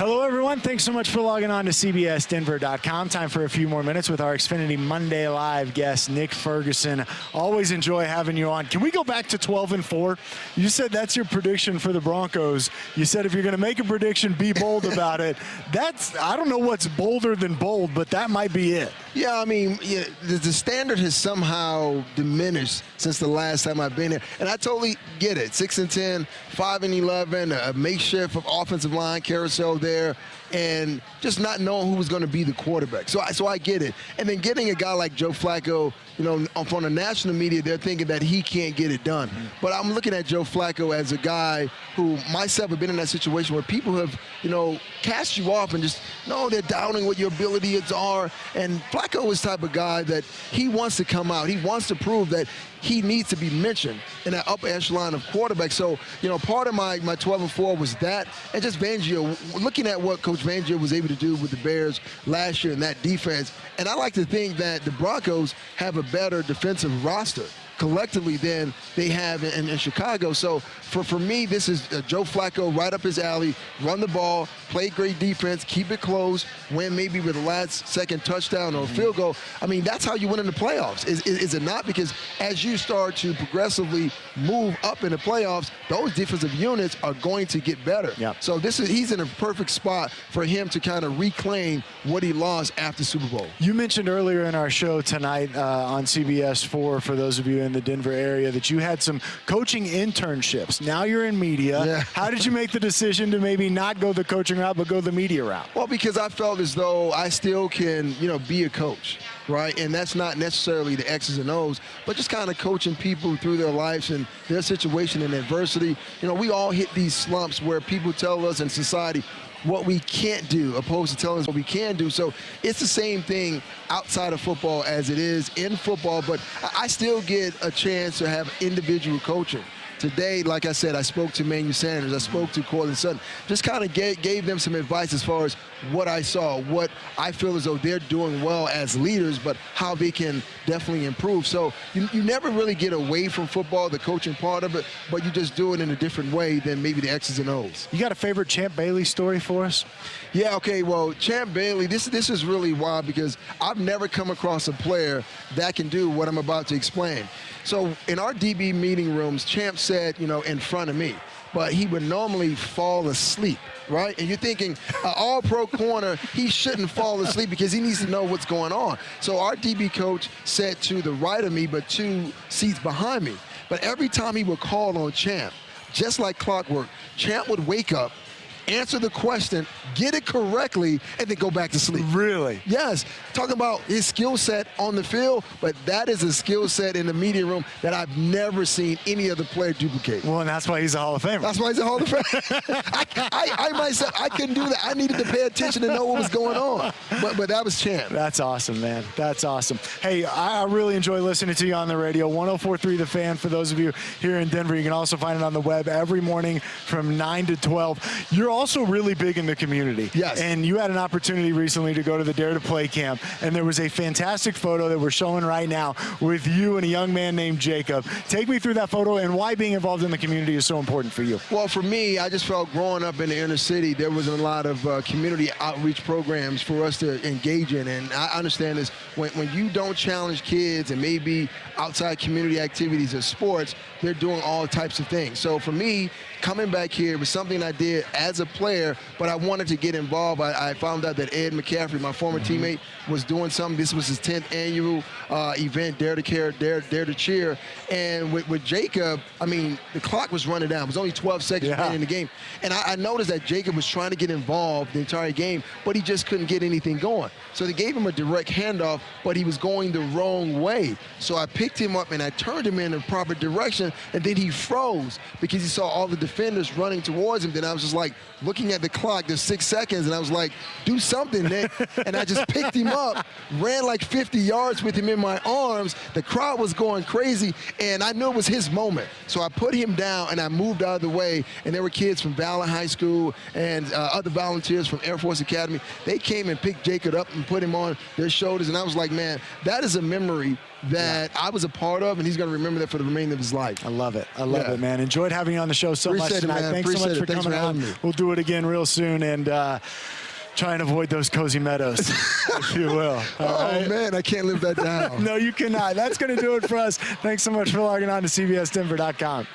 Hello, everyone. Thanks so much for logging on to CBSDenver.com. Time for a few more minutes with our Xfinity Monday Live guest, Nick Ferguson. Always enjoy having you on. Can we go back to 12-4? You said that's your prediction for the Broncos. You said if you're going to make a prediction, be bold about it. I don't know what's bolder than bold, but that might be it. Yeah, I mean, the standard has somehow diminished since the last time I've been here. And I totally get it. 6-10, 5-11, a makeshift of offensive line carousel there, and just not knowing who was going to be the quarterback. So I get it. And then getting a guy like Joe Flacco, from the national media, they're thinking that he can't get it done. But I'm looking at Joe Flacco as a guy who myself have been in that situation where people have, cast you off and just, they're doubting what your abilities are. And Flacco is the type of guy that he wants to come out. He wants to prove that he needs to be mentioned in that upper echelon of quarterback. So, part of my 12-4 was that, and just Fangio, looking at what Coach Fangio was able to do with the Bears last year in that defense. And I like to think that the Broncos have a better defensive roster collectively than they have in Chicago. So for me, this is Joe Flacco right up his alley. Run the ball, play great defense, keep it close, win maybe with a last-second touchdown or a field goal. I mean, that's how you win in the playoffs, is it not? Because as you start to progressively move up in the playoffs, those defensive units are going to get better. Yep. So he's in a perfect spot for him to kind of reclaim what he lost after Super Bowl. You mentioned earlier in our show tonight on CBS4, for those of you in the Denver area, that you had some coaching internships. Now you're in media. Yeah. How did you make the decision to maybe not go the coaching route, but go the media route? Well, because I felt as though I still can, be a coach, right? And that's not necessarily the X's and O's, but just kind of coaching people through their lives and their situation and adversity. We all hit these slumps where people tell us in society what we can't do opposed to telling us what we can do. So it's the same thing outside of football as it is in football, but I still get a chance to have individual coaching. Today, like I said, I spoke to Manu Sanders, I spoke to Cortland Sutton, just kind of gave them some advice as far as what I saw, what I feel as though they're doing well as leaders, but how they can definitely improve. So you never really get away from football, the coaching part of it, but you just do it in a different way than maybe the X's and O's. You got a favorite Champ Bailey story for us? Yeah, okay, well, Champ Bailey, this is really wild because I've never come across a player that can do what I'm about to explain. So in our DB meeting rooms, Champ said, in front of me, but he would normally fall asleep, right? And you're thinking, all-pro corner, he shouldn't fall asleep because he needs to know what's going on. So our DB coach said to the right of me, but 2 seats behind me. But every time he would call on Champ, just like clockwork, Champ would wake up, answer the question, get it correctly, and then go back to sleep. Really? Yes. Talking about his skill set on the field, but that is a skill set in the media room that I've never seen any other player duplicate. Well, and that's why he's a Hall of Famer. That's why he's a Hall of Famer. I myself, I couldn't do that. I needed to pay attention to know what was going on. But that was Champ. That's awesome, man. That's awesome. Hey, I really enjoy listening to you on the radio. 104.3 The Fan for those of you here in Denver. You can also find it on the web every morning from 9 to 12. You're also really big in the community. Yes. And you had an opportunity recently to go to the Dare to Play camp, and there was a fantastic photo that we're showing right now with you and a young man named Jacob. Take me through that photo and why being involved in the community is so important for you. Well, for me, I just felt growing up in the inner city, there was a lot of community outreach programs for us to engage in. And I understand this, when you don't challenge kids and maybe outside community activities or sports, they're doing all types of things. So for me, coming back here was something I did as a player, but I wanted to get involved. I found out that Ed McCaffrey, my former teammate, was doing something. This was his 10th annual event, Dare to Care, Dare to Cheer. And with Jacob, I mean, the clock was running down. It was only 12 seconds remaining in the game. And I noticed that Jacob was trying to get involved the entire game, but he just couldn't get anything going. So they gave him a direct handoff, but he was going the wrong way. So I picked him up and I turned him in the proper direction, and then he froze because he saw all the defenders running towards him. Then I was just like looking at the clock, there's 6 seconds, and I was like, do something, Nick. And I just picked him up, ran like 50 yards with him in my arms. The crowd was going crazy, and I knew it was his moment. So I put him down, and I moved out of the way, and there were kids from Valor High School and other volunteers from Air Force Academy. They came and picked Jacob up and put him on their shoulders, and I was like, man, that is a memory that I was a part of, and he's going to remember that for the remainder of his life. I love it. I love it, man. Enjoyed having you on the show so much Appreciate it, tonight. man. Thanks so much for coming on. me. We'll do it again real soon, and try and avoid those cozy meadows, if you will. All right? Man, I can't live that down. No, you cannot. That's going to do it for us. Thanks so much for logging on to CBSDenver.com.